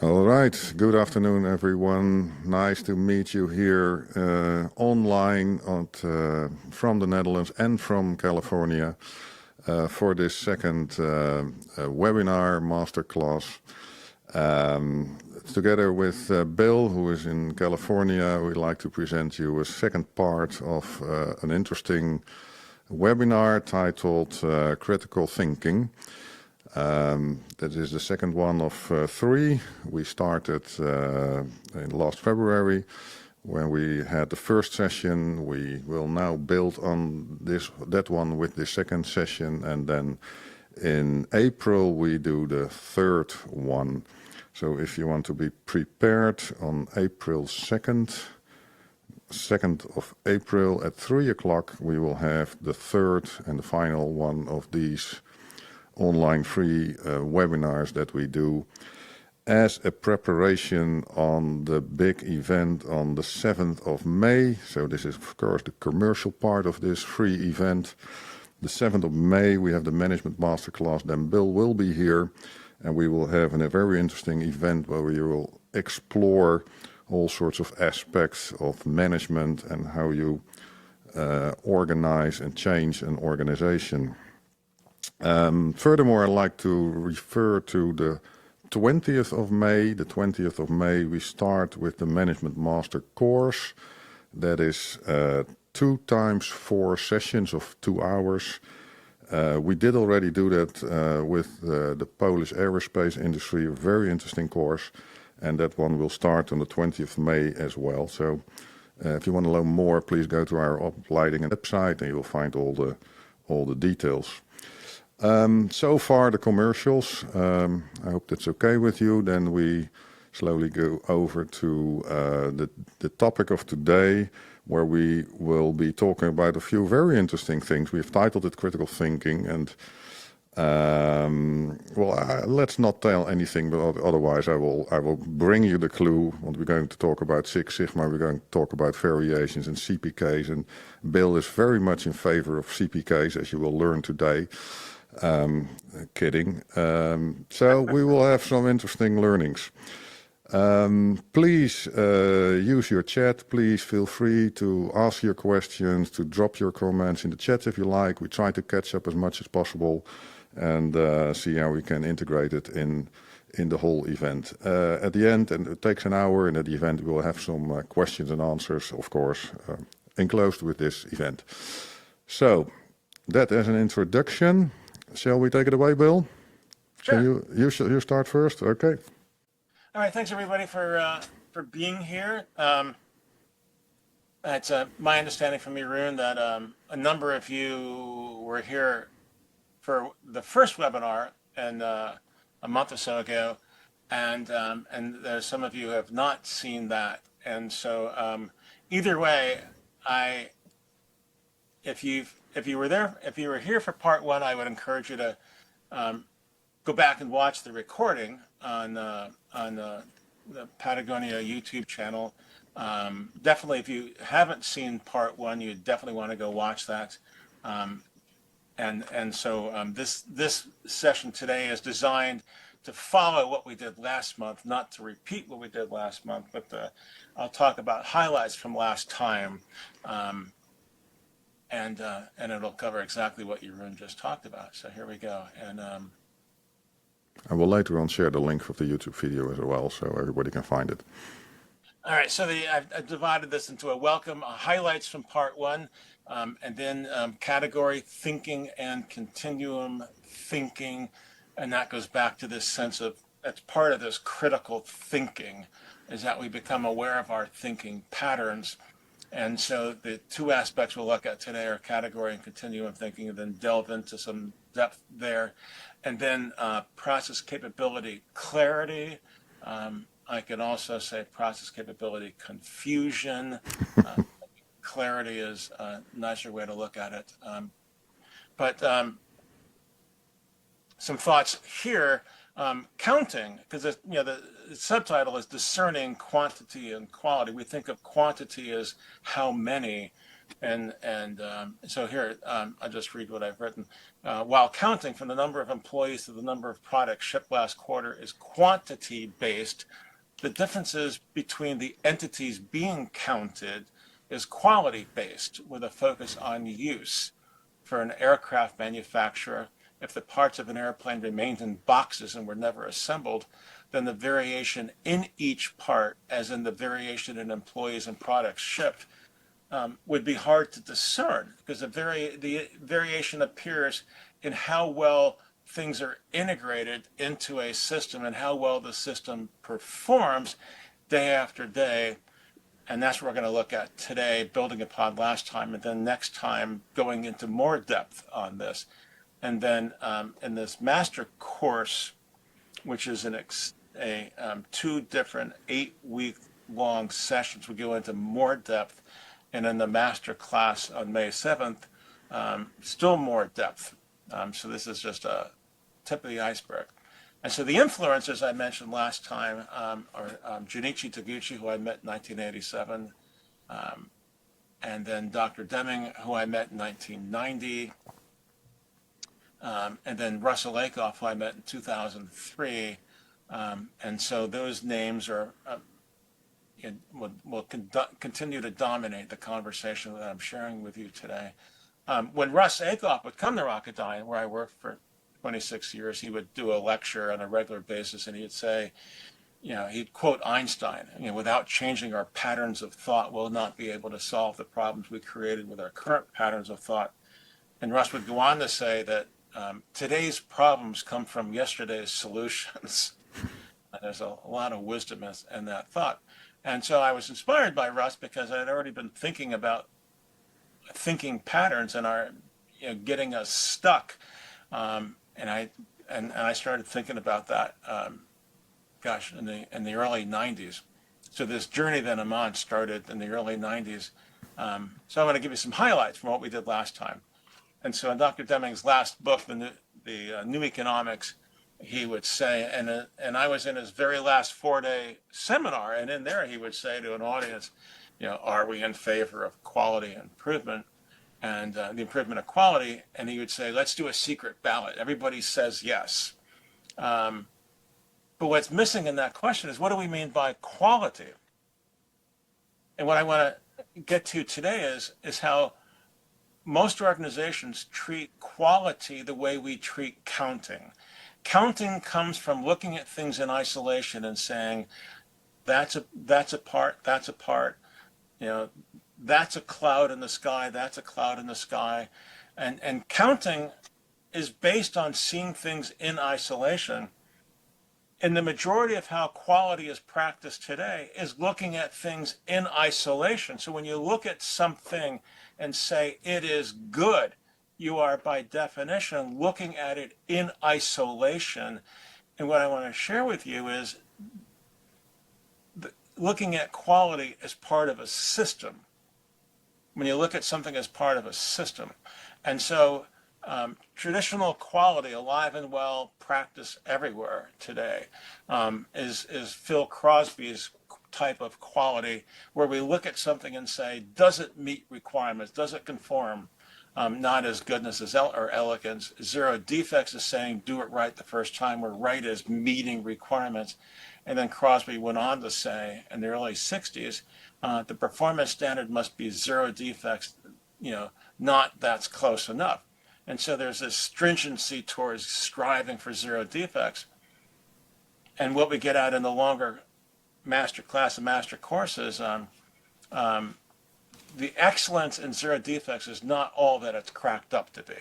All right, good afternoon everyone. Nice to meet you here online from the Netherlands and from California for this second webinar masterclass. Together with Bill, who is in California, we'd like to present you a second part of an interesting webinar titled Critical Thinking. That is the second one of three. We started in last February when we had the first session. We will now build on that one with the second session, and then in April we do the third one. So if you want to be prepared, on April 2nd of April at 3 o'clock, we will have the third and the final one of these online free webinars that we do as a preparation on the big event on the 7th of May. So this is, of course, the commercial part of this free event. The 7th of May, we have the Management Masterclass. Then Bill will be here, and we will have a very interesting event where we will explore all sorts of aspects of management and how you organize and change an organization. Furthermore, I'd like to refer to the 20th of May. The 20th of May, we start with the Management Master course. That is 2 times 4 sessions of 2 hours. We did already do that with the Polish aerospace industry, a very interesting course. And that one will start on the 20th of May as well. So if you want to learn more, please go to our opleiding website and you will find all the details. So far the commercials, I hope that's okay with you. Then we slowly go over to the topic of today, where we will be talking about a few very interesting things. We've titled it Critical Thinking, and let's not tell anything, but otherwise I will bring you the clue. What we're going to talk about Six Sigma, we're going to talk about variations and CPKs, and Bill is very much in favor of CPKs, as you will learn today. Kidding. So we will have some interesting learnings. Please use your chat. Please feel free to ask your questions, to drop your comments in the chat if you like. We try to catch up as much as possible and see how we can integrate it in the whole event. At the end, and it takes an hour, and at the event we will have some questions and answers, of course, enclosed with this event. So that as an introduction. Shall we take it away, Bill? Sure. You start first? Okay. All right. Thanks, everybody, for being here. It's my understanding from Jeroen that a number of you were here for the first webinar and a month or so ago, and there's some of you who have not seen that. And so either way, if you were here for part 1, I would encourage you to go back and watch the recording on the Patagonia YouTube channel. Definitely, if you haven't seen part 1, you definitely want to go watch that. And so this session today is designed to follow what we did last month, not to repeat what we did last month, but I'll talk about highlights from last time. And it'll cover exactly what Jeroen just talked about. So here we go. And I will later on share the link of the YouTube video as well, so everybody can find it. All right. So I've divided this into a welcome, highlights from part 1, and then category thinking and continuum thinking, and that goes back to this sense of that's part of this critical thinking, is that we become aware of our thinking patterns. And so the 2 aspects we'll look at today are category and continuum thinking, and then delve into some depth there. And then process capability clarity. I can also say process capability confusion. Clarity is a nicer way to look at it. But some thoughts here. Counting, because the subtitle is discerning quantity and quality. We think of quantity as how many, So here, I'll just read what I've written. While counting from the number of employees to the number of products shipped last quarter is quantity-based, the differences between the entities being counted is quality-based, with a focus on use. For an aircraft manufacturer, if the parts of an airplane remained in boxes and were never assembled, then the variation in each part, as in the variation in employees and products shipped, would be hard to discern, because the variation appears in how well things are integrated into a system and how well the system performs day after day. And that's what we're going to look at today, building upon last time, and then next time going into more depth on this. And then in this master course, which is two different 8-week long sessions, we go into more depth. And in the master class on May 7th, still more depth. So this is just a tip of the iceberg. And so the influencers I mentioned last time are Junichi Taguchi, who I met in 1987, and then Dr. Deming, who I met in 1990, and then Russell Akoff, who I met in 2003. And so those names are will continue to dominate the conversation that I'm sharing with you today. When Russ Akoff would come to Rocketdyne, where I worked for 26 years, he would do a lecture on a regular basis, and he'd say, he'd quote Einstein, without changing our patterns of thought, we'll not be able to solve the problems we created with our current patterns of thought. And Russ would go on to say that today's problems come from yesterday's solutions. And there's a lot of wisdom in that thought. And so I was inspired by Russ because I had already been thinking about thinking patterns and are getting us stuck. And I started thinking about that, in the early 90s. So this journey that I'm on started in the early 90s. So I want to give you some highlights from what we did last time. And so in Dr. Deming's last book, the New Economics, he would say, and I was in his very last 4-day seminar, and in there he would say to an audience, are we in favor of quality improvement and the improvement of quality? And he would say, let's do a secret ballot. Everybody says yes. But what's missing in that question is, what do we mean by quality? And what I want to get to today is how most organizations treat quality the way we treat counting. Counting comes from looking at things in isolation and saying, that's a part, that's a part, that's a cloud in the sky, that's a cloud in the sky. And counting is based on seeing things in isolation. And the majority of how quality is practiced today is looking at things in isolation. So when you look at something and say it is good, you are by definition looking at it in isolation. And what I want to share with you is looking at quality as part of a system. When you look at something as part of a system. And so traditional quality, alive and well, practice everywhere today, is Phil Crosby's type of quality, where we look at something and say, does it meet requirements? Does it conform? Not as goodness or elegance. Zero defects is saying do it right the first time, where right is meeting requirements. And then Crosby went on to say in the early 60s, the performance standard must be zero defects, not that's close enough. And so there's this stringency towards striving for zero defects. And what we get out in the longer master class and master courses, the excellence in zero defects is not all that it's cracked up to be.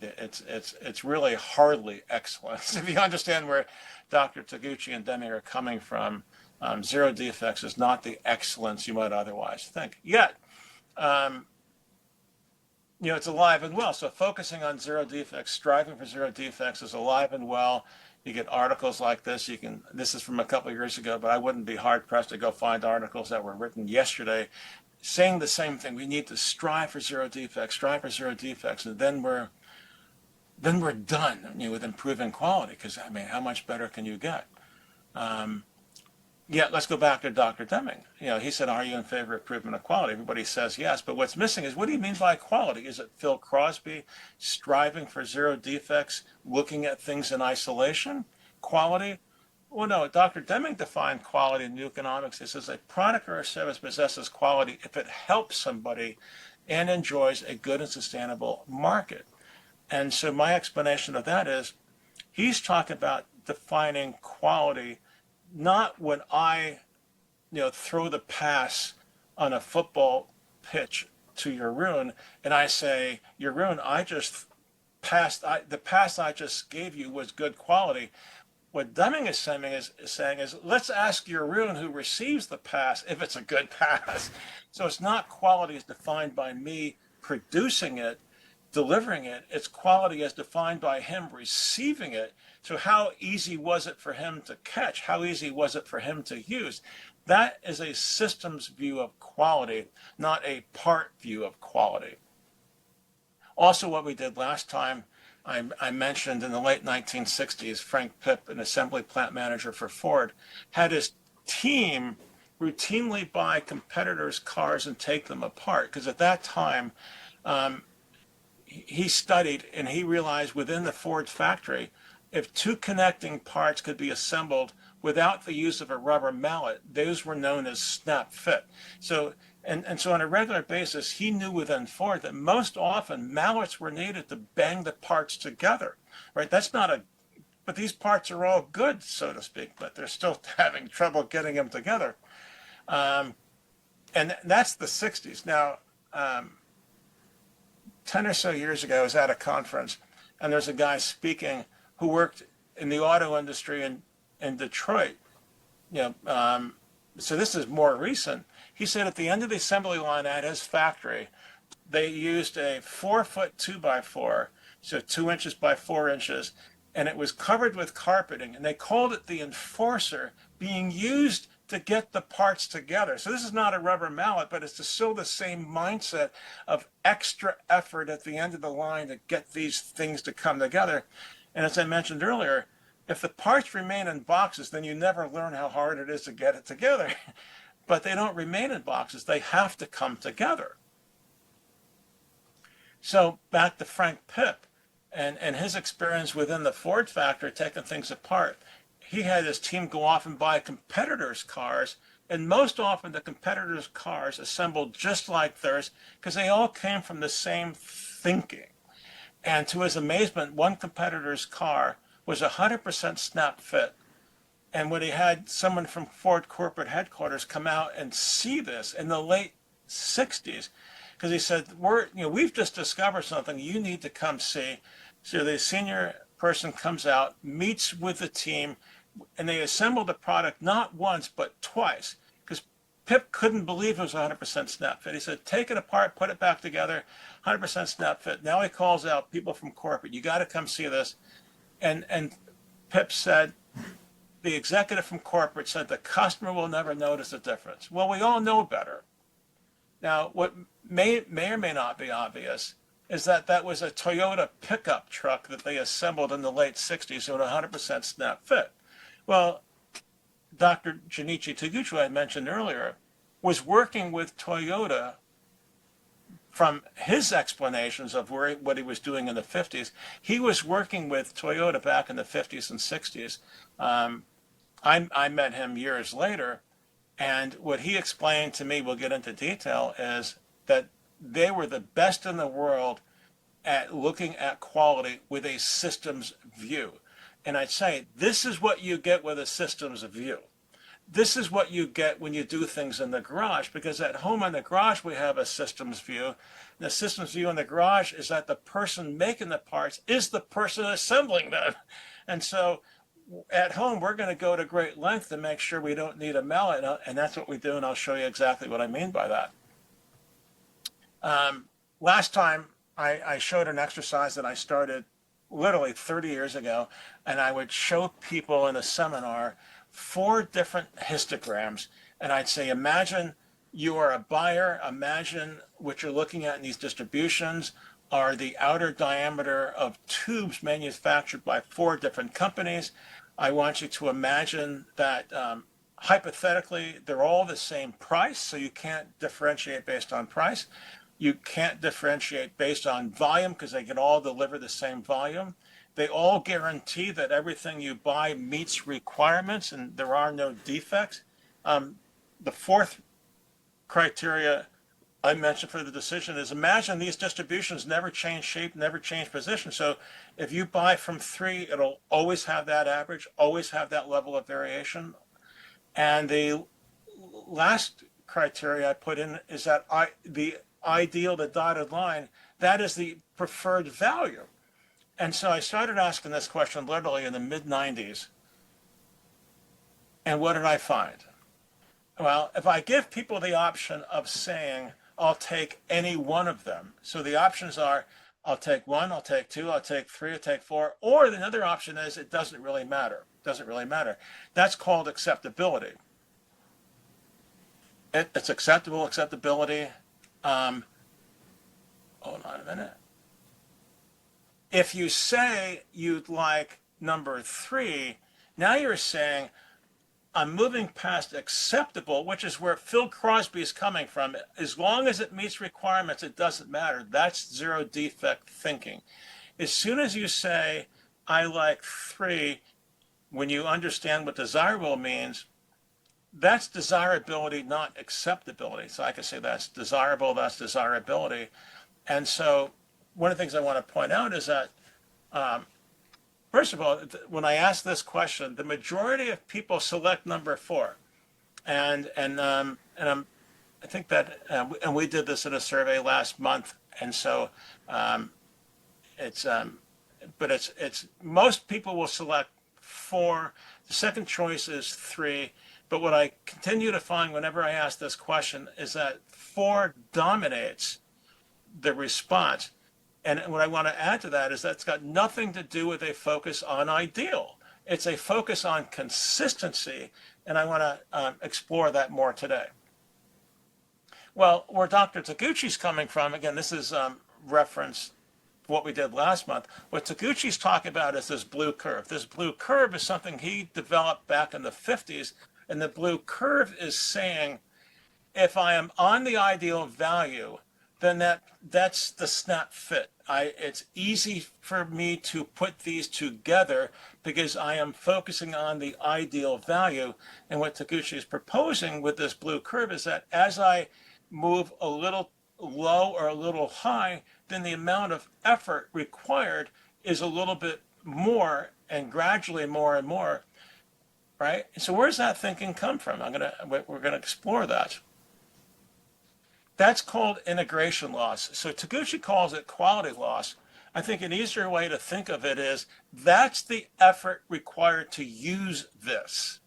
It's really hardly excellence. If you understand where Dr. Taguchi and Deming are coming from, zero defects is not the excellence you might otherwise think. Yet, it's alive and well. So focusing on zero defects, striving for zero defects is alive and well. You get articles like this. This is from a couple of years ago, but I wouldn't be hard pressed to go find articles that were written yesterday saying the same thing. We need to strive for zero defects, and then we're done with improving quality, because how much better can you get? Yeah, let's go back to Dr. Deming. He said, are you in favor of improvement of quality? Everybody says yes, but what's missing is, what do you mean by quality? Is it Phil Crosby striving for zero defects, looking at things in isolation? Quality? Well, no, Dr. Deming defined quality in new economics. He says a product or a service possesses quality if it helps somebody and enjoys a good and sustainable market. And so my explanation of that is, he's talking about defining quality not when I, throw the pass on a football pitch to Jeroen and I say, Jeroen, the pass I just gave you was good quality. What Deming is saying is, let's ask Jeroen, who receives the pass, if it's a good pass. So it's not quality as defined by me producing it, delivering it. It's quality as defined by him receiving it. So how easy was it for him to catch? How easy was it for him to use? That is a systems view of quality, not a part view of quality. Also, what we did last time, I mentioned in the late 1960s, Frank Pipp, an assembly plant manager for Ford, had his team routinely buy competitors' cars and take them apart. Because at that time, he studied and he realized within the Ford factory, if two connecting parts could be assembled without the use of a rubber mallet, those were known as snap fit. So on a regular basis, he knew within Ford that most often mallets were needed to bang the parts together, right? But these parts are all good, so to speak, but they're still having trouble getting them together. And that's the 60s. Now, 10 or so years ago, I was at a conference, and there's a guy speaking who worked in the auto industry in Detroit. So this is more recent. He said at the end of the assembly line at his factory, they used a 4-foot 2x4, so 2 inches by 4 inches, and it was covered with carpeting, and they called it the enforcer, being used to get the parts together. So this is not a rubber mallet, but it's still the same mindset of extra effort at the end of the line to get these things to come together. And as I mentioned earlier, if the parts remain in boxes, then you never learn how hard it is to get it together. But they don't remain in boxes. They have to come together. So back to Frank Pipp and his experience within the Ford factory taking things apart. He had his team go off and buy competitors' cars, and most often the competitors' cars assembled just like theirs because they all came from the same thinking. And to his amazement, one competitor's car was 100% snap fit. And when he had someone from Ford corporate headquarters come out and see this in the late 60s, because he said, we've just discovered something you need to come see. So the senior person comes out, meets with the team, and they assembled the product not once, but twice. Because Pip couldn't believe it was 100% snap fit. He said, take it apart, put it back together, 100% snap fit. Now he calls out people from corporate, you got to come see this. And Pip said, the executive from corporate said, the customer will never notice the difference. Well, we all know better. Now, what may or may not be obvious is that was a Toyota pickup truck that they assembled in the late 60s with 100% snap fit. Well, Dr. Taguchi, who I mentioned earlier, was working with Toyota from his explanations of what he was doing in the 50s. He was working with Toyota back in the 50s and 60s. I met him years later, and what he explained to me, we'll get into detail, is that they were the best in the world at looking at quality with a systems view. And I'd say, this is what you get with a systems view. This is what you get when you do things in the garage, because at home in the garage, we have a systems view. And the systems view in the garage is that the person making the parts is the person assembling them. And so at home, we're going to go to great length to make sure we don't need a mallet, and that's what we do, and I'll show you exactly what I mean by that. Last time, I showed an exercise that I started literally 30 years ago, and I would show people in a seminar 4 different histograms, and I'd say, imagine you are a buyer, imagine what you're looking at in these distributions are the outer diameter of tubes manufactured by 4 different companies. I want you to imagine that hypothetically, they're all the same price, so you can't differentiate based on price. You can't differentiate based on volume because they can all deliver the same volume. They all guarantee that everything you buy meets requirements and there are no defects. The fourth criteria I mentioned for the decision is imagine these distributions never change shape, never change position. So if you buy from 3, it'll always have that average, always have that level of variation. And the last criteria I put in is that the ideal, the dotted line, that is the preferred value. And so I started asking this question literally in the mid-90s. And what did I find? Well, if I give people the option of saying, I'll take any one of them. So the options are, I'll take 1, I'll take 2, I'll take 3, I'll take 4. Or the other option is, it doesn't really matter. It doesn't really matter. That's called acceptability. It's acceptability. Hold on a minute. If you say you'd like number 3, now you're saying, I'm moving past acceptable, which is where Phil Crosby is coming from. As long as it meets requirements, it doesn't matter. That's zero defect thinking. As soon as you say, I like 3, when you understand what desirable means, that's desirability, not acceptability. So I can say that's desirable, that's desirability. And so one of the things I want to point out is that first of all, when I ask this question, the majority of people select number 4, I think that, and we did this in a survey last month, and so it's most people will select 4. The second choice is 3, but what I continue to find whenever I ask this question is that 4 dominates the response. And what I want to add to that is that's got nothing to do with a focus on ideal. It's a focus on consistency, and I want to explore that more today. Well, where Dr. Taguchi's coming from, again, this is reference what we did last month. What Taguchi's talking about is this blue curve. This blue curve is something he developed back in the 50s, and the blue curve is saying, if I am on the ideal value, then that's the snap fit. It's easy for me to put these together because I am focusing on the ideal value. And what Taguchi is proposing with this blue curve is that as I move a little low or a little high, then the amount of effort required is a little bit more and gradually more and more, right? So where's that thinking come from? We're gonna explore that. That's called integration loss. So Taguchi calls it quality loss. I think an easier way to think of it is that's the effort required to use this.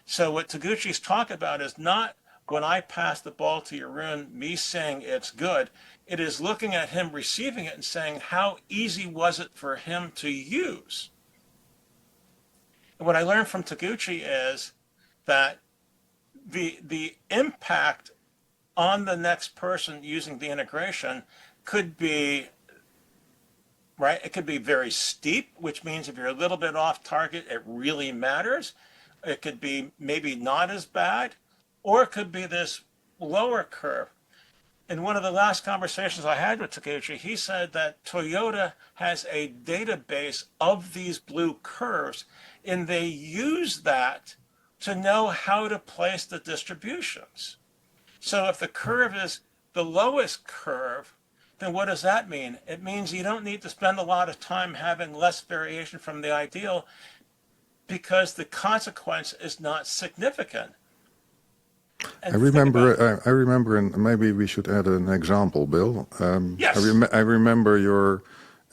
So what Taguchi's talking about is not when I pass the ball to Jeroen, me saying it's good. It is looking at him receiving it and saying, how easy was it for him to use? And what I learned from Taguchi is that the impact on the next person using the integration could be, right? It could be very steep, which means if you're a little bit off target, it really matters. It could be maybe not as bad, or it could be this lower curve. In one of the last conversations I had with Taguchi, he said that Toyota has a database of these blue curves, and they use that to know how to place the distributions. So if the curve is the lowest curve, then what does that mean? It means you don't need to spend a lot of time having less variation from the ideal because the consequence is not significant. And I remember, and maybe we should add an example, Bill. Yes. I remember your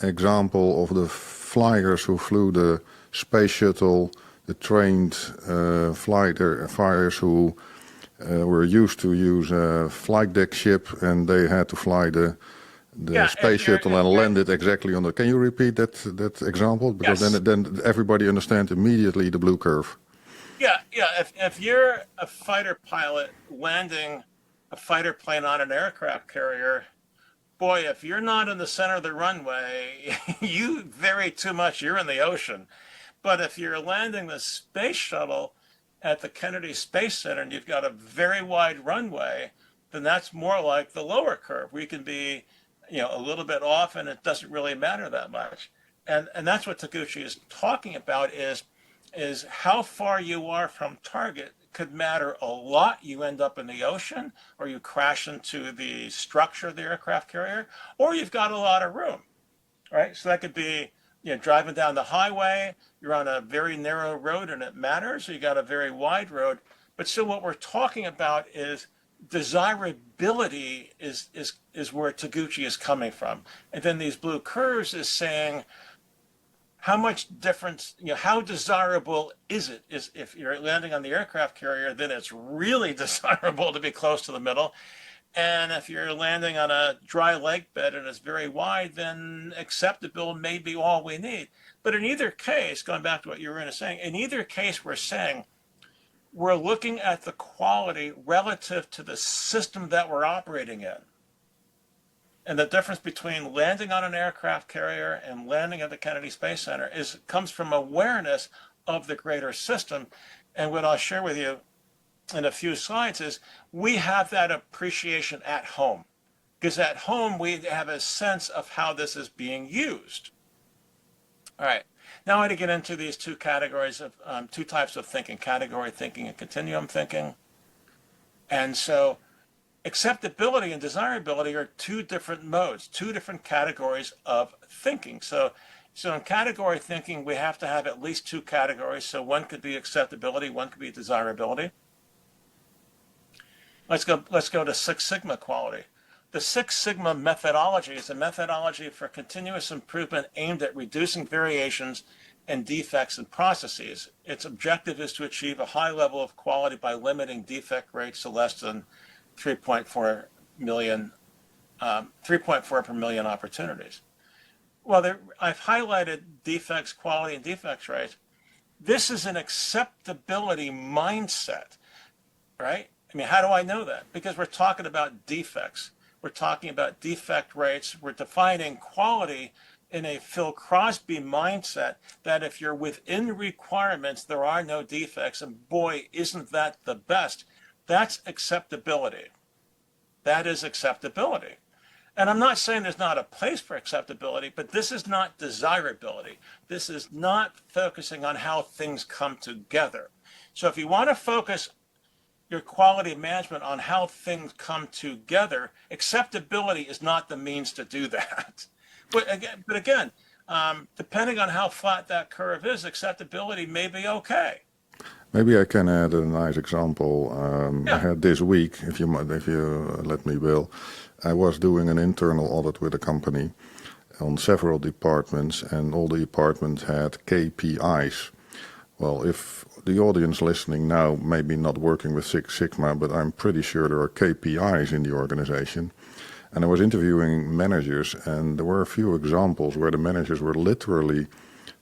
example of the flyers who flew the space shuttle, the trained flyers who were used to use a flight deck ship, and they had to fly the space shuttle and land it exactly on the. Can you repeat that example? Because yes. then everybody understands immediately the blue curve. Yeah. If you're a fighter pilot landing a fighter plane on an aircraft carrier, boy, if you're not in the center of the runway, you vary too much. You're in the ocean. But if you're landing the space shuttle, at the Kennedy Space Center and you've got a very wide runway, then that's more like the lower curve. We can be, a little bit off and it doesn't really matter that much. And that's what Taguchi is talking about is how far you are from target could matter a lot. You end up in the ocean, or you crash into the structure of the aircraft carrier, or you've got a lot of room, right? So that could be, driving down the highway, you're on a very narrow road and it matters, or you got a very wide road. But still what we're talking about is desirability is where Taguchi is coming from. And then these blue curves is saying, how much difference, how desirable is it? Is if you're landing on the aircraft carrier, then it's really desirable to be close to the middle. And if you're landing on a dry lake bed and it's very wide, then acceptable may be all we need. But in either case, going back to what you were saying, in either case, we're saying we're looking at the quality relative to the system that we're operating in. And the difference between landing on an aircraft carrier and landing at the Kennedy Space Center comes from awareness of the greater system. And what I'll share with you in a few slides is we have that appreciation at home. Because at home, we have a sense of how this is being used. All right. Now I want to get into these two categories of two types of thinking, category thinking and continuum thinking. And so acceptability and desirability are two different modes, two different categories of thinking. So in category thinking, we have to have at least two categories. So one could be acceptability, one could be desirability. Let's go to Six Sigma quality. The Six Sigma methodology is a methodology for continuous improvement aimed at reducing variations and defects in processes. Its objective is to achieve a high level of quality by limiting defect rates to less than 3.4 per million opportunities. Well, I've highlighted defects, quality, and defects rates. This is an acceptability mindset, right? I mean, how do I know that? Because we're talking about defects. We're talking about defect rates. We're defining quality in a Phil Crosby mindset that if you're within requirements, there are no defects. And boy, isn't that the best? That's acceptability. That is acceptability. And I'm not saying there's not a place for acceptability, but this is not desirability. This is not focusing on how things come together. So if you want to focus your quality management on how things come together, acceptability is not the means to do that. But again, depending on how flat that curve is, acceptability may be okay. Maybe I can add a nice example. I had this week, if you let me, Bill, I was doing an internal audit with a company on several departments, and all the departments had KPIs. Well, if the audience listening now may be not working with Six Sigma, but I'm pretty sure there are KPIs in the organization. And I was interviewing managers, and there were a few examples where the managers were literally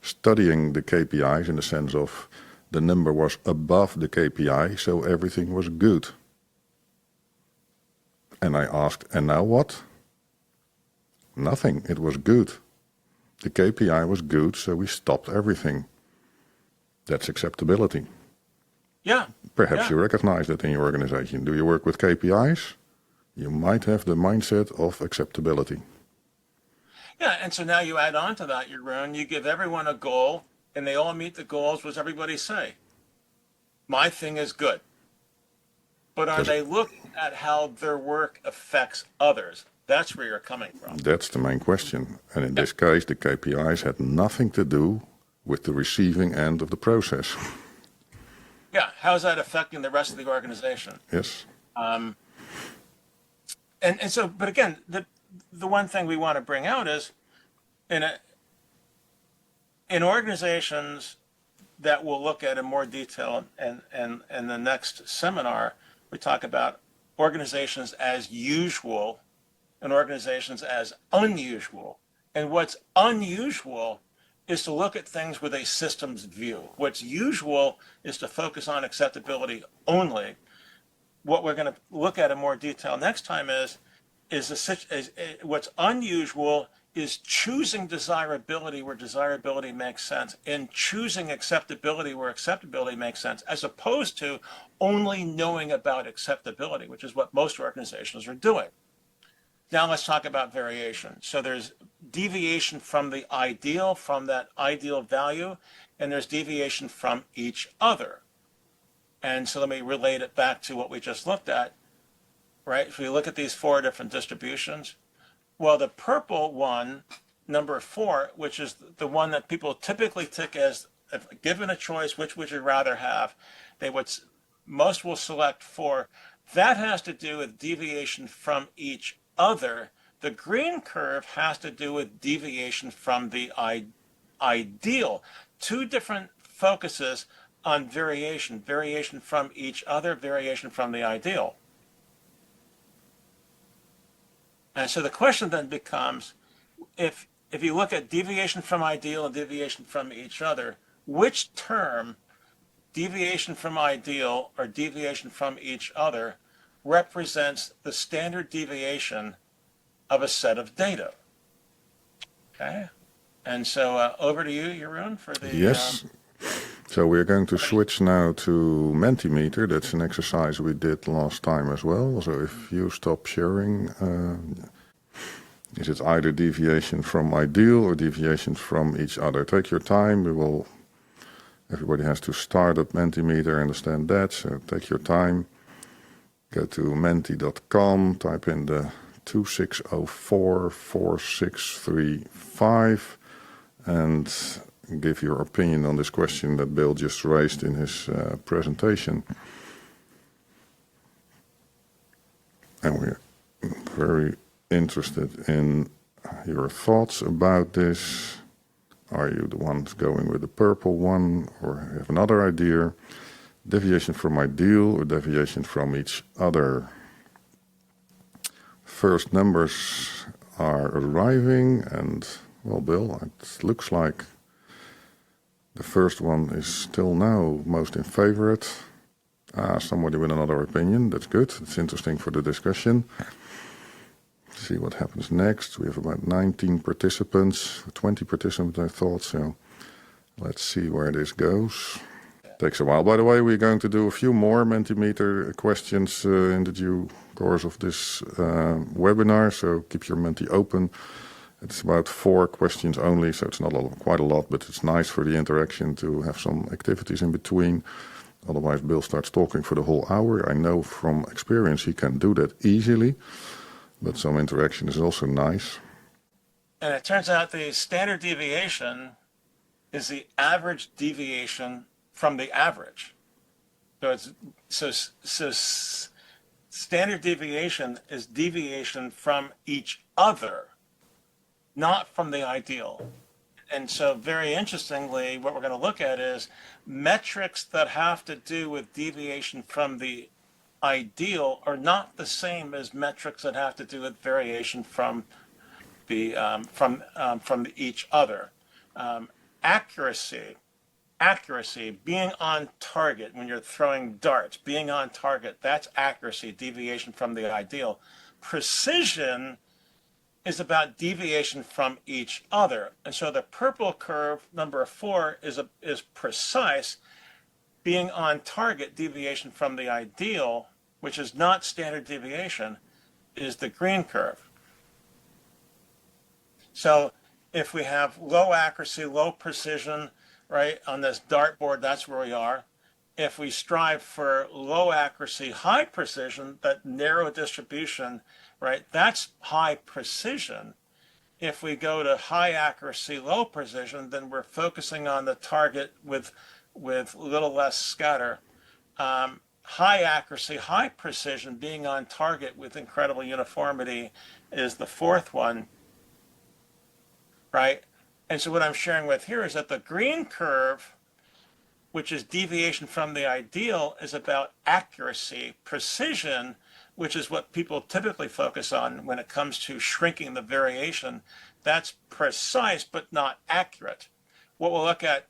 studying the KPIs in the sense of the number was above the KPI, so everything was good. And I asked, and now what? Nothing. It was good. The KPI was good, so we stopped everything. That's acceptability. Yeah. Perhaps you recognize that in your organization. Do you work with KPIs? You might have the mindset of acceptability. Yeah, and so now you add on to that, Jeroen, you give everyone a goal, and they all meet the goals. What does everybody say? My thing is good. But are they looking at how their work affects others? That's where you're coming from. That's the main question. And in this case, the KPIs had nothing to do with the receiving end of the process. Yeah, how is that affecting the rest of the organization? Yes. And so, but again, the one thing we want to bring out is in organizations that we'll look at in more detail and the next seminar, we talk about organizations as usual and organizations as unusual. And what's unusual is to look at things with a systems view. What's usual is to focus on acceptability only. What we're going to look at in more detail next time is what's unusual is choosing desirability where desirability makes sense and choosing acceptability where acceptability makes sense, as opposed to only knowing about acceptability, which is what most organizations are doing. Now let's talk about variation. So there's deviation from the ideal, from that ideal value, and there's deviation from each other. And so let me relate it back to what we just looked at, right? If we look at these 4 different distributions, well, the purple one, number 4, which is the one that people typically tick as, if given a choice, which would you rather have, most will select 4. That has to do with deviation from each other. The green curve has to do with deviation from the ideal. 2 different focuses on variation from each other, variation from the ideal. And so the question then becomes, if you look at deviation from ideal and deviation from each other, which term, deviation from ideal or deviation from each other, represents the standard deviation of a set of data? Okay, and so over to you, Jeroen, for the... Yes. So we're going to switch now to Mentimeter. That's an exercise we did last time as well. So if you stop sharing, is it either deviation from ideal or deviation from each other? Take your time. Everybody has to start up Mentimeter, understand that. So take your time. Go to menti.com, type in the 26044635 and give your opinion on this question that Bill just raised in his presentation. And we're very interested in your thoughts about this. Are you the ones going with the purple one, or have another idea? Deviation from ideal or deviation from each other? First numbers are arriving, and well, Bill, it looks like the first one is still now most in favorite. Somebody with another opinion, that's good. It's interesting for the discussion. See what happens next. We have about 19 participants, 20 participants I thought, so let's see where this goes. Takes a while. By the way, we're going to do a few more Mentimeter questions in the due course of this webinar, so keep your Menti open. It's about 4 questions only, so it's not quite a lot, but it's nice for the interaction to have some activities in between. Otherwise, Bill starts talking for the whole hour. I know from experience he can do that easily, but some interaction is also nice. And it turns out the standard deviation is the average deviation from the average. So standard deviation is deviation from each other, not from the ideal. And so very interestingly, what we're going to look at is metrics that have to do with deviation from the ideal are not the same as metrics that have to do with variation from the from each other. Accuracy, being on target when you're throwing darts, being on target, that's accuracy, deviation from the ideal. Precision is about deviation from each other. And so the purple curve, number 4, is precise. Being on target, deviation from the ideal, which is not standard deviation, is the green curve. So if we have low accuracy, low precision, right, on this dartboard, that's where we are. If we strive for low accuracy, high precision, that narrow distribution, right, that's high precision. If we go to high accuracy, low precision, then we're focusing on the target with little less scatter. High accuracy, high precision, being on target with incredible uniformity is the 4th one, right? And so what I'm sharing with here is that the green curve, which is deviation from the ideal, is about accuracy. Precision, which is what people typically focus on when it comes to shrinking the variation, that's precise but not accurate. What we'll look at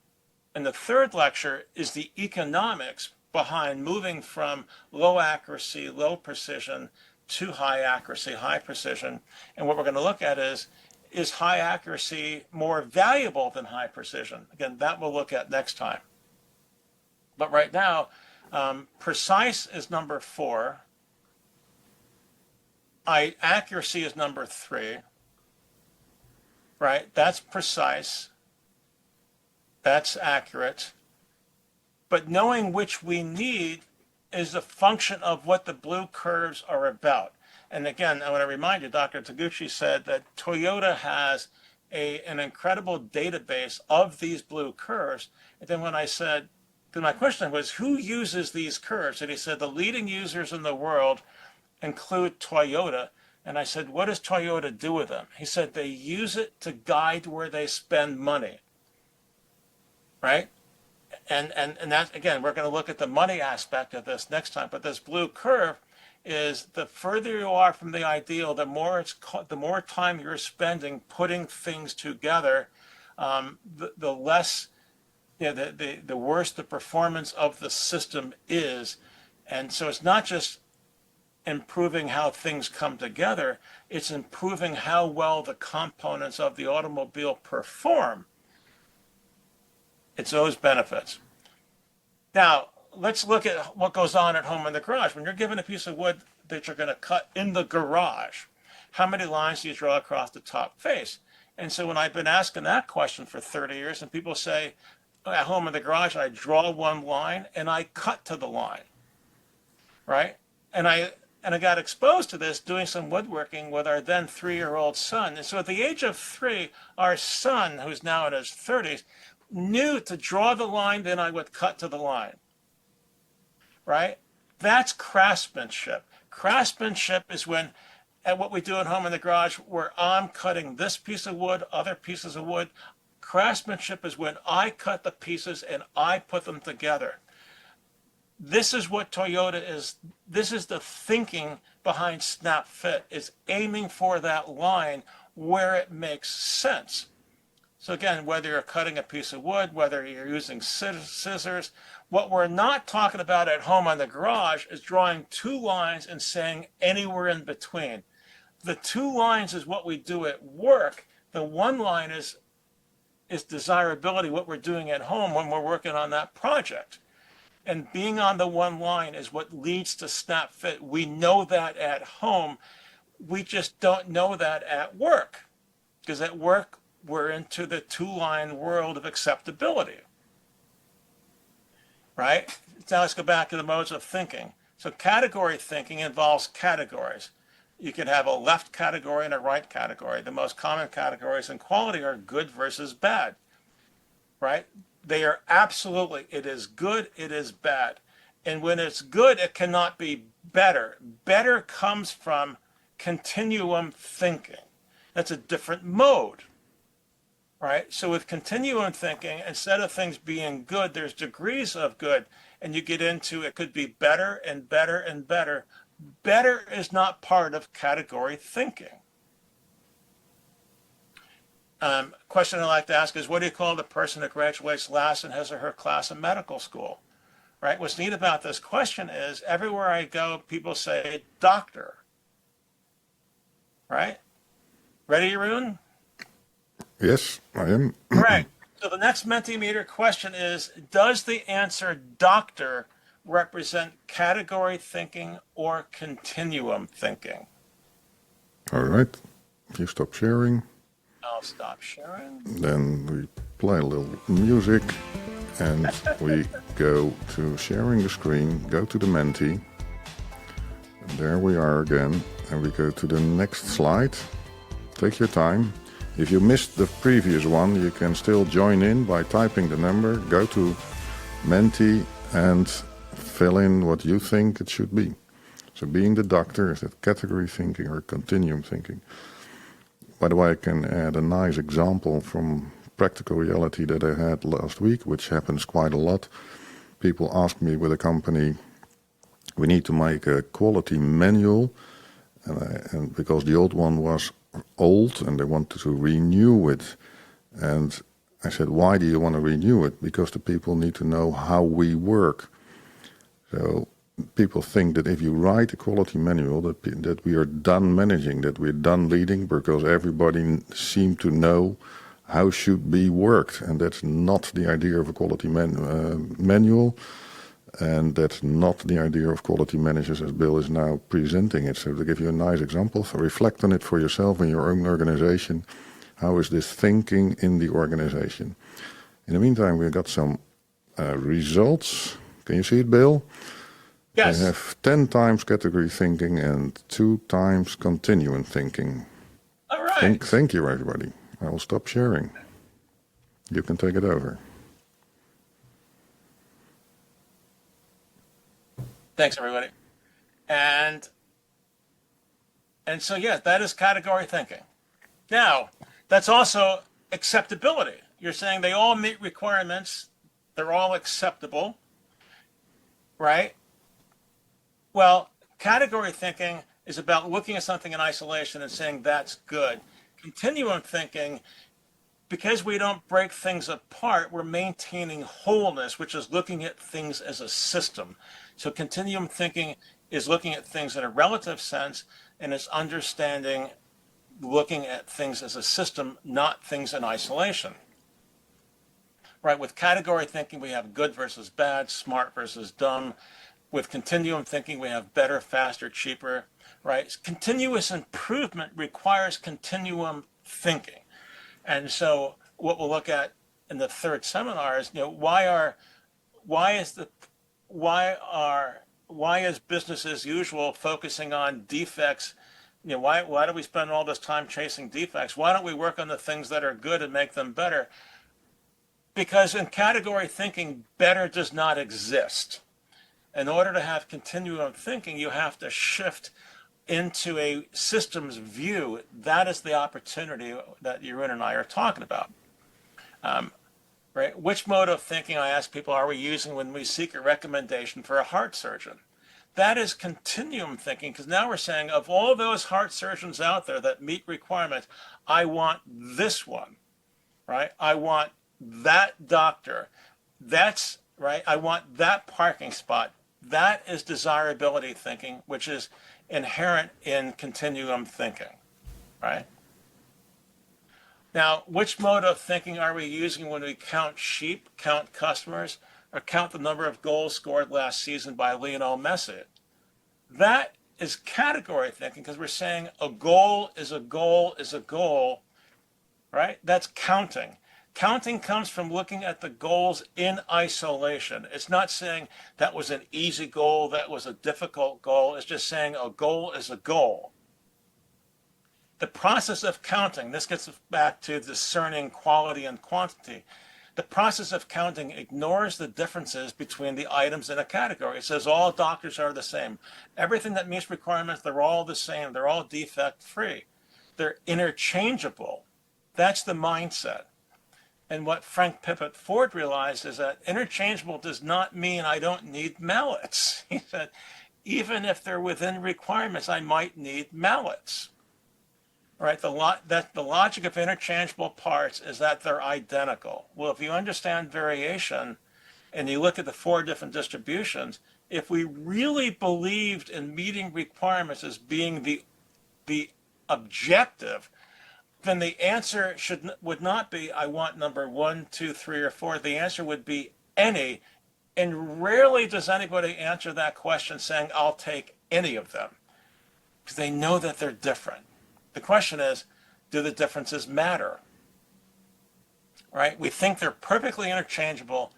in the 3rd lecture is the economics behind moving from low accuracy, low precision to high accuracy, high precision. And what we're going to look at is is high accuracy more valuable than high precision? Again, that we'll look at next time. But right now, precise is number 4. Accuracy is number 3. Right? That's precise. That's accurate. But knowing which we need is a function of what the blue curves are about. And again, I want to remind you, Dr. Taguchi said that Toyota has an incredible database of these blue curves. And then when I said, then my question was, who uses these curves? And he said, the leading users in the world include Toyota. And I said, what does Toyota do with them? He said, they use it to guide where they spend money. Right? And that, again, we're going to look at the money aspect of this next time. But this blue curve is the further you are from the ideal, the more time you're spending putting things together, the less, the worse the performance of the system is. And so it's not just improving how things come together, it's improving how well the components of the automobile perform. It's those benefits. Now, let's look at what goes on at home in the garage. When you're given a piece of wood that you're going to cut in the garage, how many lines do you draw across the top face? And so when I've been asking that question for 30 years, and people say, at home in the garage, I draw one line and I cut to the line, right? And I got exposed to this doing some woodworking with our then 3-year-old son. And so at the age of 3, our son, who's now in his 30s, knew to draw the line, then I would cut to the line, right? That's craftsmanship. Craftsmanship is when, at what we do at home in the garage, where I'm cutting this piece of wood, other pieces of wood. Craftsmanship is when I cut the pieces and I put them together. This is what Toyota is. This is the thinking behind Snap Fit, is aiming for that line where it makes sense. So again, whether you're cutting a piece of wood, whether you're using scissors, what we're not talking about at home in the garage is drawing 2 lines and saying anywhere in between. The 2 lines is what we do at work. The 1 line is desirability, what we're doing at home when we're working on that project. And being on the 1 line is what leads to Snap Fit. We know that at home. We just don't know that at work. Because at work, we're into the 2-line world of acceptability. Right? Now let's go back to the modes of thinking. So category thinking involves categories. You can have a left category and a right category. The most common categories in quality are good versus bad. Right? They are absolutely, it is good, it is bad. And when it's good, it cannot be better. Better comes from continuum thinking. That's a different mode. Right? So with continuum thinking, instead of things being good, there's degrees of good. And you get into, it could be better and better and better. Better is not part of category thinking. Question I like to ask is, what do you call the person that graduates last in his or her class in medical school? Right? What's neat about this question is, everywhere I go, people say doctor. Right? Ready, Jeroen? Yes, I am. Correct. So the next Mentimeter question is, does the answer doctor represent category thinking or continuum thinking? All right. You stop sharing. I'll stop sharing. Then we play a little music and we go to sharing the screen, go to the Menti. And there we are again. And we go to the next slide. Take your time. If you missed the previous one, you can still join in by typing the number, go to Menti and fill in what you think it should be. So being the doctor, is that category thinking or continuum thinking? By the way, I can add a nice example from practical reality that I had last week, which happens quite a lot. People ask me with a company, we need to make a quality manual, and because the old one was old and they wanted to renew it. And I said, why do you want to renew it? Because the people need to know how we work. So people think that if you write a quality manual, that we are done managing, that we're done leading, because everybody seems to know how should be worked, and that's not the idea of a quality manual, and that's not the idea of quality managers as Bill is now presenting it. So to give you a nice example, reflect on it for yourself in your own organization. How is this thinking in the organization? In the meantime, we've got some results. Can you see it, Bill? Yes. I have 10 times category thinking and 2 times continuum thinking. All right. Thank you, everybody. I will stop sharing. You can take it over. Thanks, everybody. And so, yeah, that is category thinking. Now, that's also acceptability. You're saying they all meet requirements. They're all acceptable, right? Well, category thinking is about looking at something in isolation and saying that's good. Continuum thinking, because we don't break things apart, we're maintaining wholeness, which is looking at things as a system. So continuum thinking is looking at things in a relative sense, and it's understanding, looking at things as a system, not things in isolation. Right, with category thinking, we have good versus bad, smart versus dumb. With continuum thinking, we have better, faster, cheaper, right? Continuous improvement requires continuum thinking. And so what we'll look at in the third seminar is, why is business as usual focusing on defects? Why do we spend all this time chasing defects? Why don't we work on the things that are good and make them better? Because in category thinking, better does not exist. In order to have continuum thinking, you have to shift into a systems view. That is the opportunity that Jeroen and I are talking about. Right? Which mode of thinking, I ask people, are we using when we seek a recommendation for a heart surgeon? That is continuum thinking, because now we're saying, of all those heart surgeons out there that meet requirements, I want this one, right? I want that doctor. That's right. I want that parking spot. That is desirability thinking, which is inherent in continuum thinking, right? Now, which mode of thinking are we using when we count sheep, count customers, or count the number of goals scored last season by Lionel Messi? That is category thinking, because we're saying a goal is a goal is a goal, right? That's counting. Counting comes from looking at the goals in isolation. It's not saying that was an easy goal, that was a difficult goal. It's just saying a goal is a goal. The process of counting, this gets back to discerning quality and quantity. The process of counting ignores the differences between the items in a category. It says all doctors are the same. Everything that meets requirements, they're all the same. They're all defect-free. They're interchangeable. That's the mindset. And what Frank Pippet Ford realized is that interchangeable does not mean I don't need mallets. He said, even if they're within requirements, I might need mallets. Right? The logic of interchangeable parts is that they're identical. Well, if you understand variation and you look at the 4 different distributions, if we really believed in meeting requirements as being the objective, then the answer would not be, I want number 1, 2, 3, or 4. The answer would be any. And rarely does anybody answer that question saying, I'll take any of them, because they know that they're different. The question is, do the differences matter? Right? We think they're perfectly interchangeable,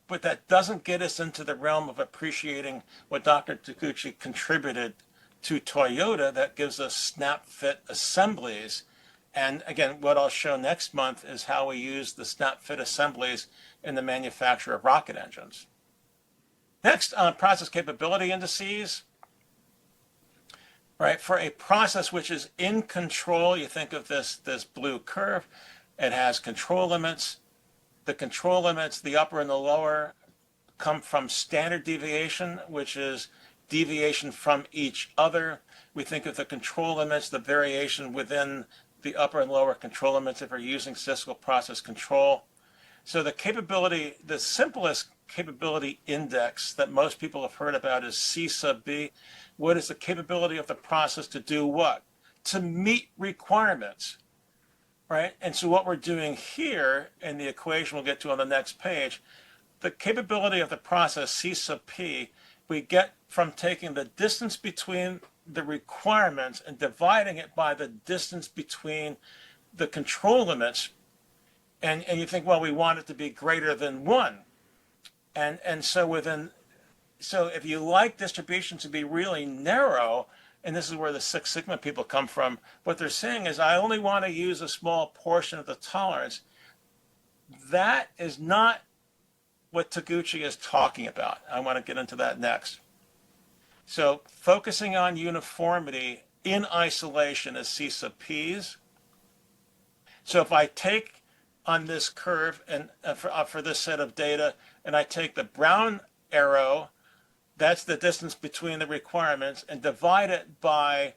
but that doesn't get us into the realm of appreciating what Dr. Taguchi contributed to Toyota that gives us snap fit assemblies. And again, what I'll show next month is how we use the snap fit assemblies in the manufacture of rocket engines. Next, process capability indices. Right, for a process which is in control, you think of this blue curve. It has control limits. The control limits, the upper and the lower, come from standard deviation, which is deviation from each other. We think of the control limits, the variation within the upper and lower control limits if we're using statistical process control. So the capability, the simplest capability index that most people have heard about is C sub B. What is the capability of the process to do what? To meet requirements, right? And so what we're doing here in the equation we'll get to on the next page, the capability of the process, C sub P, we get from taking the distance between the requirements and dividing it by the distance between the control limits. And you think, well, we want it to be greater than 1. And so if you like distribution to be really narrow, and this is where the Six Sigma people come from, what they're saying is, I only want to use a small portion of the tolerance. That is not what Taguchi is talking about. I want to get into that next. So focusing on uniformity in isolation is C sub P's. So if I take on this curve and for this set of data, and I take the brown arrow, that's the distance between the requirements, and divide it by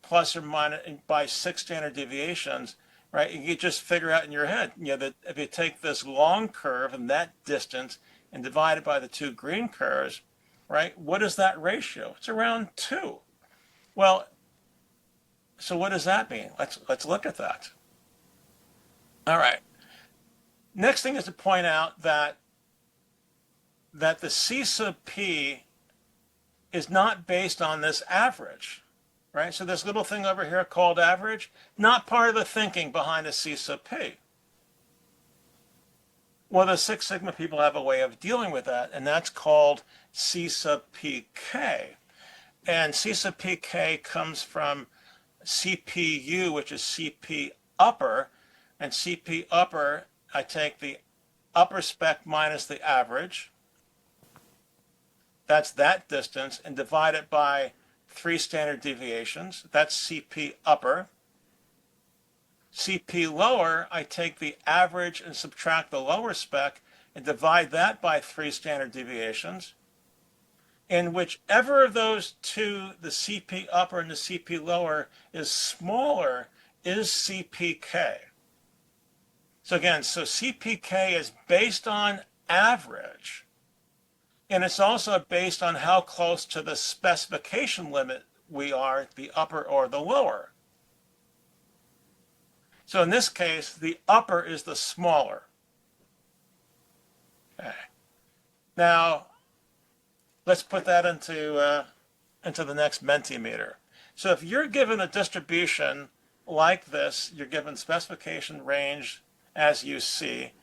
plus or minus by 6 standard deviations, right? You just figure out in your head, that if you take this long curve and that distance and divide it by the 2 green curves, right? What is that ratio? It's around 2. Well, so what does that mean? Let's look at that. All right. Next thing is to point out that the C sub P is not based on this average, right? So this little thing over here called average, not part of the thinking behind the C sub P. Well, the Six Sigma people have a way of dealing with that, and that's called C sub PK. And C sub PK comes from CPU, which is CP upper, and CP upper, I take the upper spec minus the average, that's that distance, and divide it by 3 standard deviations, that's CP upper. CP lower, I take the average and subtract the lower spec and divide that by 3 standard deviations. And whichever of those two, the CP upper and the CP lower, is smaller is CPK. So again, so CPK is based on average, and it's also based on how close to the specification limit we are, the upper or the lower. So in this case, the upper is the smaller. Okay. Now, let's put that into the next Mentimeter. So if you're given a distribution like this, you're given specification range as you see,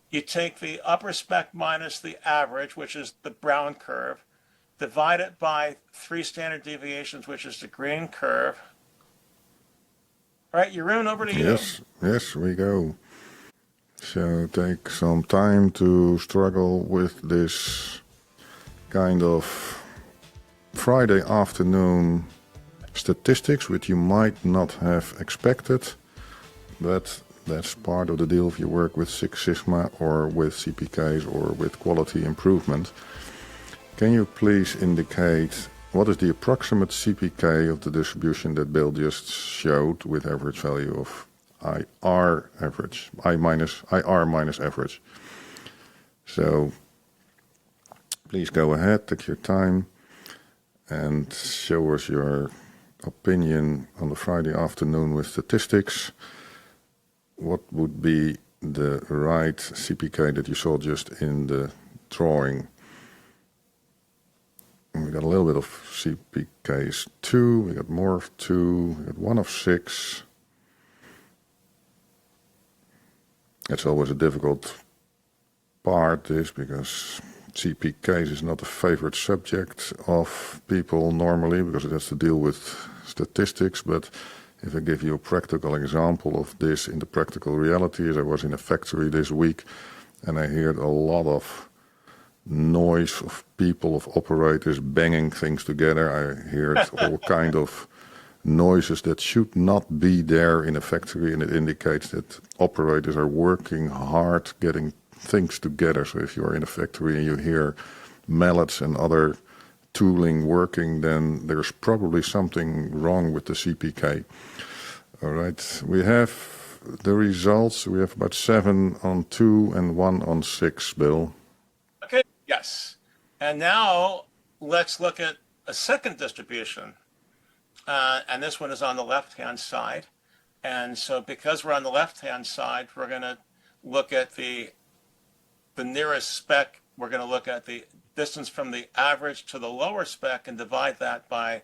you take the upper spec minus the average, which is the brown curve, divide it by 3 standard deviations, which is the green curve. All right, Jeroen, over to you. Yes, we go. So take some time to struggle with this kind of Friday afternoon statistics, which you might not have expected, but that's part of the deal if you work with Six Sigma or with CPKs or with quality improvement. Can you please indicate what is the approximate CPK of the distribution that Bill just showed with average value of IR average, IR minus average? So please go ahead, take your time and show us your opinion on the Friday afternoon with statistics. What would be the right CPK that you saw just in the drawing? And we got a little bit of CPKs 2, we got more of 2, we got 1 of 6. It's always a difficult part, this, because CPKs is not a favorite subject of people normally, because it has to deal with statistics. But if I give you a practical example of this in the practical reality, as I was in a factory this week and I heard a lot of noise of people, of operators banging things together. I heard all kind of noises that should not be there in a factory, and it indicates that operators are working hard getting things together. So if you're in a factory and you hear mallets and other tooling working, then there's probably something wrong with the CPK. All right, we have the results. We have about 7 on 2 and 1 on 6, Bill. Yes. And now let's look at a second distribution. And this one is on the left-hand side. And so because we're on the left-hand side, we're going to look at the nearest speck. We're going to look at the distance from the average to the lower speck and divide that by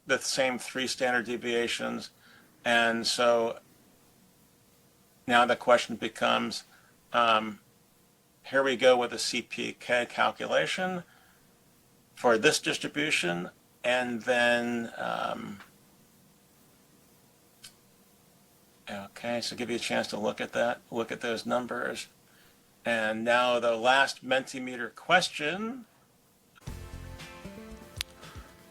the same 3 standard deviations. And so now the question becomes, here we go with a CPK calculation for this distribution, and then, okay, so give you a chance to look at that, look at those numbers. And now the last Mentimeter question.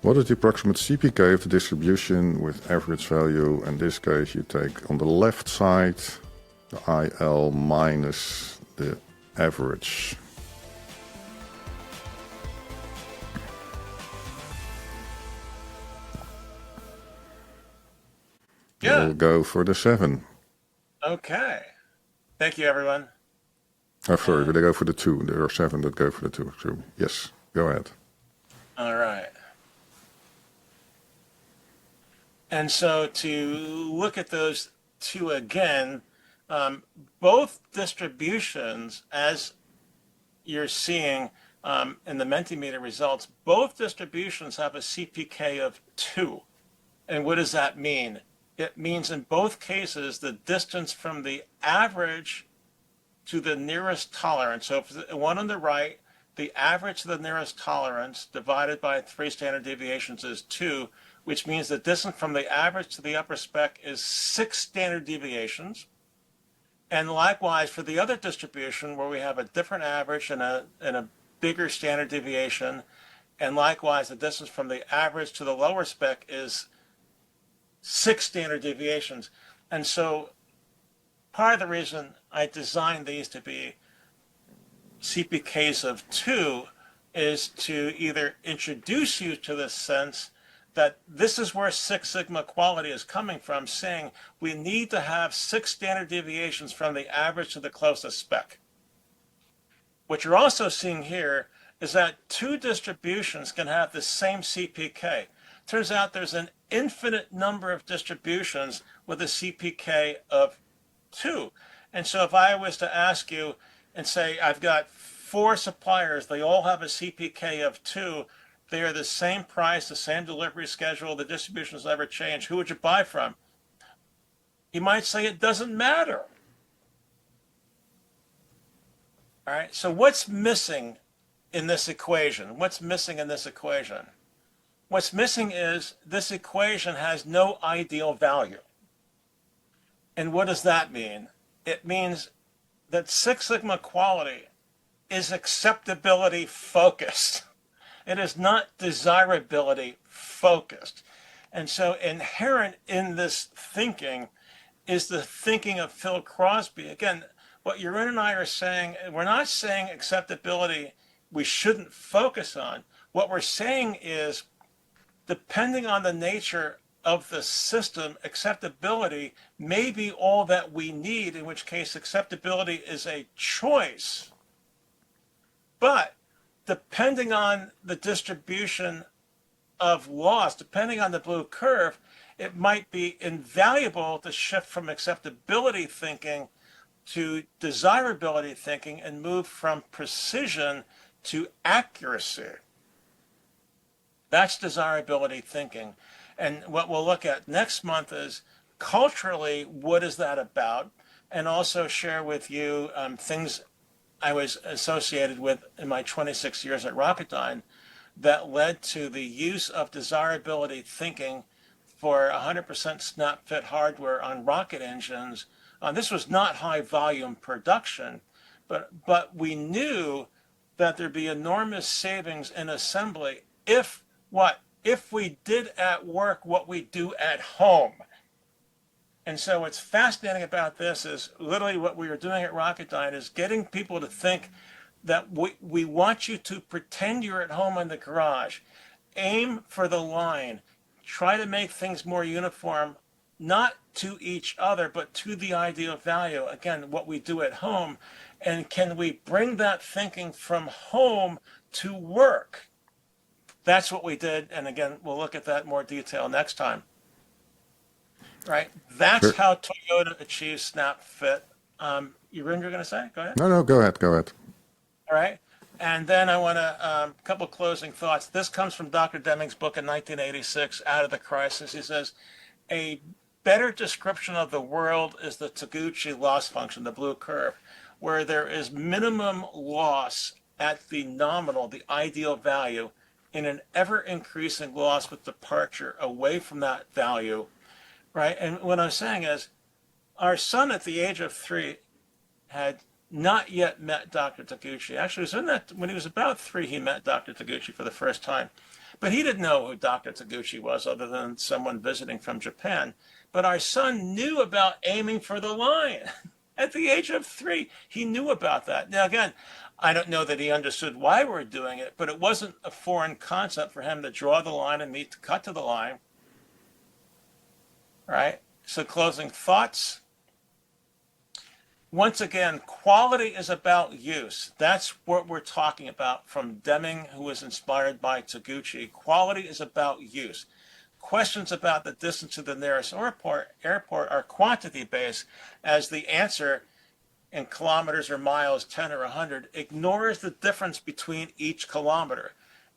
What is the approximate CPK of the distribution with average value? In this case, you take on the left side the IL minus the average. Yeah. We'll go for the 7. Okay. Thank you, everyone. Oh, sorry, they go for the 2. There are 7 that go for the 2. So, yes, go ahead. All right. And so to look at those 2 again, both distributions, as you're seeing in the Mentimeter results, both distributions have a CPK of 2. And what does that mean? It means in both cases the distance from the average to the nearest tolerance. So if the one on the right, the average to the nearest tolerance divided by 3 standard deviations is 2, which means the distance from the average to the upper spec is 6 standard deviations. And likewise for the other distribution where we have a different average and a bigger standard deviation, and likewise the distance from the average to the lower spec is 6 standard deviations. And so part of the reason I designed these to be CPKs of 2 is to either introduce you to the sense that this is where Six Sigma quality is coming from, saying we need to have 6 standard deviations from the average to the closest spec. What you're also seeing here is that 2 distributions can have the same CPK. Turns out there's an infinite number of distributions with a CPK of 2. And so if I was to ask you and say, I've got 4 suppliers, they all have a CPK of 2, they are the same price, the same delivery schedule, the distributions never change, who would you buy from? You might say it doesn't matter. All right, so what's missing in this equation? What's missing in this equation? What's missing is this equation has no ideal value. And what does that mean? It means that Six Sigma quality is acceptability focused. It is not desirability focused. And so inherent in this thinking is the thinking of Phil Crosby. Again, what Jeroen and I are saying, we're not saying acceptability we shouldn't focus on. What we're saying is, depending on the nature of the system, acceptability may be all that we need, in which case acceptability is a choice. But depending on the distribution of loss, depending on the blue curve, it might be invaluable to shift from acceptability thinking to desirability thinking and move from precision to accuracy. That's desirability thinking. And what we'll look at next month is culturally, what is that about? And also share with you things I was associated with in my 26 years at Rocketdyne that led to the use of desirability thinking for 100% snap fit hardware on rocket engines. This was not high volume production, but we knew that there'd be enormous savings in assembly if we did at work what we do at home. And so what's fascinating about this is literally what we were doing at Rocketdyne is getting people to think that we want you to pretend you're at home in the garage. Aim for the line. Try to make things more uniform, not to each other, but to the ideal value. Again, what we do at home. And can we bring that thinking from home to work? That's what we did. And again, we'll look at that in more detail next time. Right? That's how Toyota achieves snap fit. Jeroen, you're going to say? Go ahead. No, go ahead. All right. And then I want to, a couple closing thoughts. This comes from Dr. Deming's book in 1986, Out of the Crisis. He says, a better description of the world is the Taguchi loss function, the blue curve, where there is minimum loss at the nominal, the ideal value, in an ever-increasing loss with departure away from that value, right? And what I'm saying is, our son at the age of 3 had not yet met Dr. Taguchi. Actually, it was when he was about 3, he met Dr. Taguchi for the first time. But he didn't know who Dr. Taguchi was other than someone visiting from Japan. But our son knew about aiming for the line. At the age of 3, he knew about that. Now, again, I don't know that he understood why we're doing it, but it wasn't a foreign concept for him to draw the line and me to cut to the line. Right? So closing thoughts. Once again, quality is about use. That's what we're talking about from Deming, who was inspired by Taguchi. Quality is about use. Questions about the distance to the nearest airport are quantity-based, as the answer in kilometers or miles, 10 or 100, ignores the difference between each kilometer.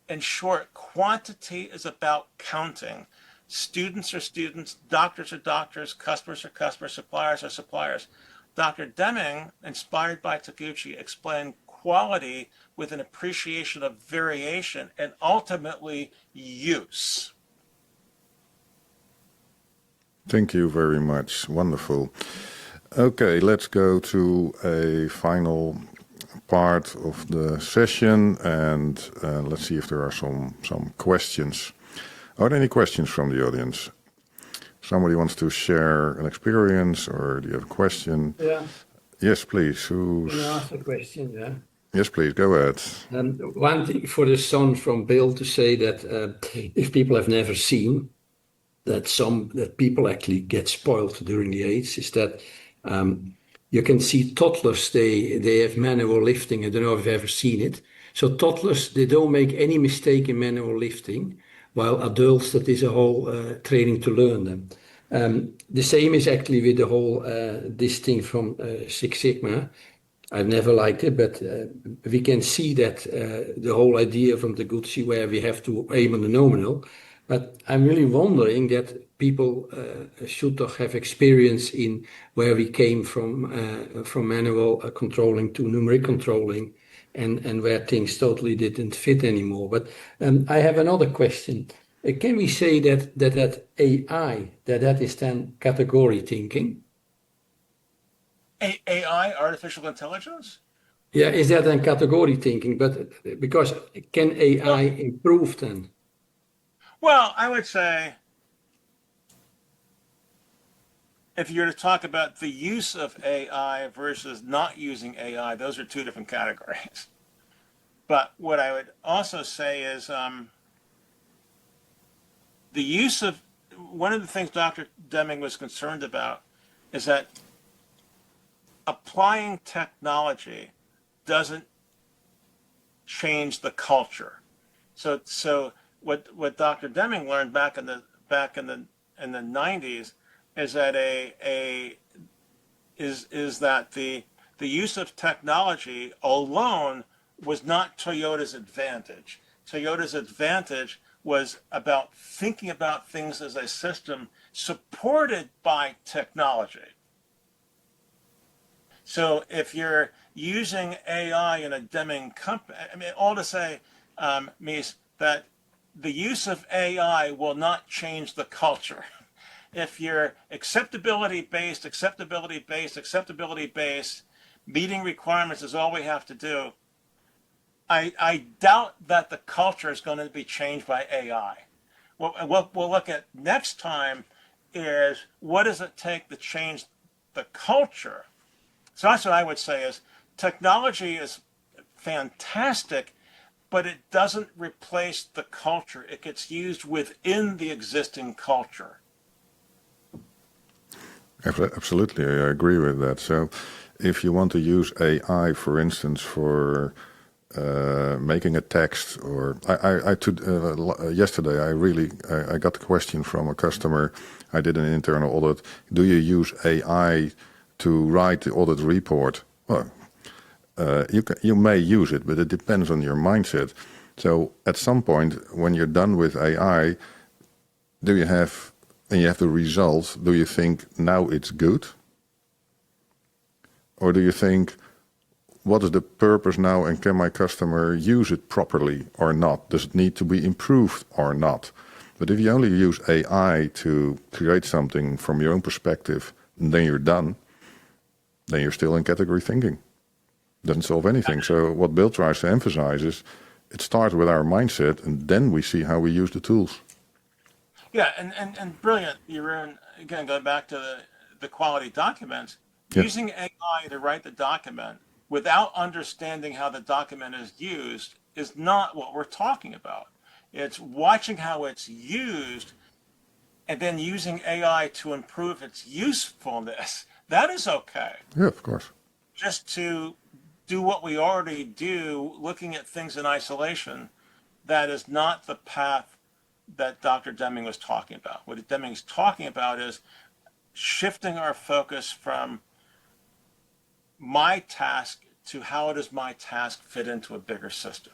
In short, quantity is about counting. Students are students, doctors are doctors, customers are customers, suppliers are suppliers. Dr. Deming, inspired by Taguchi, explained quality with an appreciation of variation and ultimately use. Thank you very much. Wonderful. Okay, let's go to a final part of the session, and let's see if there are some questions. Are there any questions from the audience? Somebody wants to share an experience, or do you have a question? Yeah. Yes, please. Can I ask a question? Yeah. Yes, please. Go ahead. One thing for the son from Bill to say that if people have never seen that people actually get spoiled during the age, is that you can see toddlers, they have manual lifting. I don't know if you've ever seen it. So toddlers, they don't make any mistake in manual lifting, while adults, that is a whole training to learn them. The same is actually with the whole, this thing from Six Sigma. I've never liked it, but we can see that the whole idea from Taguchi, where we have to aim on the nominal. But I'm really wondering that people should doch have experience in where we came from manual controlling to numeric controlling, and where things totally didn't fit anymore. But I have another question. Can we say that AI, that is then category thinking? AI, artificial intelligence? Yeah, is that then category thinking? But because can AI improve then? Well, I would say, if you're to talk about the use of AI versus not using AI, those are two different categories. But what I would also say is the use of, one of the things Dr. Deming was concerned about is that applying technology doesn't change the culture. So what Dr. Deming learned back in the 90s is that that the use of technology alone was not Toyota's advantage. Toyota's advantage was about thinking about things as a system supported by technology. So if you're using AI in a Deming company, I mean, all to say means that the use of AI will not change the culture. If you're acceptability based, meeting requirements is all we have to do, I doubt that the culture is going to be changed by AI. What we'll look at next time is what does it take to change the culture? So that's what I would say is technology is fantastic, but it doesn't replace the culture. It gets used within the existing culture. Absolutely, I agree with that. So if you want to use AI, for instance, for making a text, or yesterday I got a question from a customer. I did an internal audit. Do you use AI to write the audit report? Well, you may use it, but it depends on your mindset. So at some point, when you're done with AI, you have the results, do you think now it's good? Or do you think, what is the purpose now, and can my customer use it properly or not? Does it need to be improved or not? But if you only use AI to create something from your own perspective, and then you're done, then you're still in category thinking. Doesn't solve anything. So what Bill tries to emphasize is, it starts with our mindset, and then we see how we use the tools. Yeah, and brilliant, Jeroen. Again, going back to the quality documents, Yeah. using AI to write the document without understanding how the document is used is not what we're talking about. It's watching how it's used and then using AI to improve its usefulness. That is okay. Yeah, of course. Just to do what we already do, looking at things in isolation, that is not the path that Dr. Deming was talking about. What Deming's talking about is shifting our focus from my task to how does my task fit into a bigger system.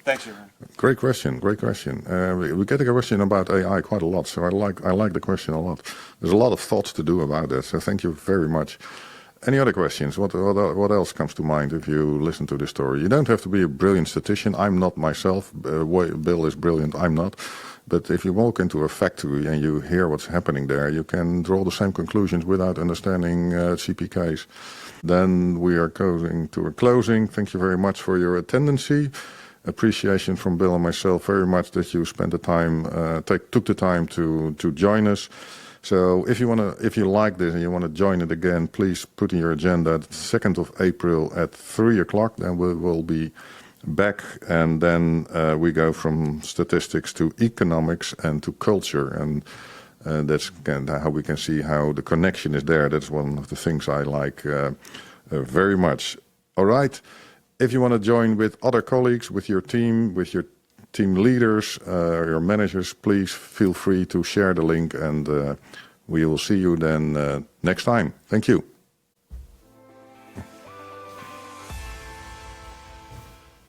Thanks, Jeroen. Great question. We get a question about AI quite a lot, so I like the question a lot. There's a lot of thoughts to do about that, so thank you very much. Any other questions? What else comes to mind if you listen to this story? You don't have to be a brilliant statistician. I'm not myself. Bill is brilliant. I'm not. But if you walk into a factory and you hear what's happening there, you can draw the same conclusions without understanding CPKs. Then we are going to a closing. Thank you very much for your attendance. Appreciation from Bill and myself very much that you spent the time, took the time to join us. So if you like this and you want to join it again, please put in your agenda the 2nd of April at 3 o'clock. Then we will be back, and then we go from statistics to economics and to culture, and that's how we can see how the connection is there. That's one of the things I like very much. All right, if you want to join with other colleagues, with your team leaders, your managers, please feel free to share the link, and we will see you then next time. Thank you.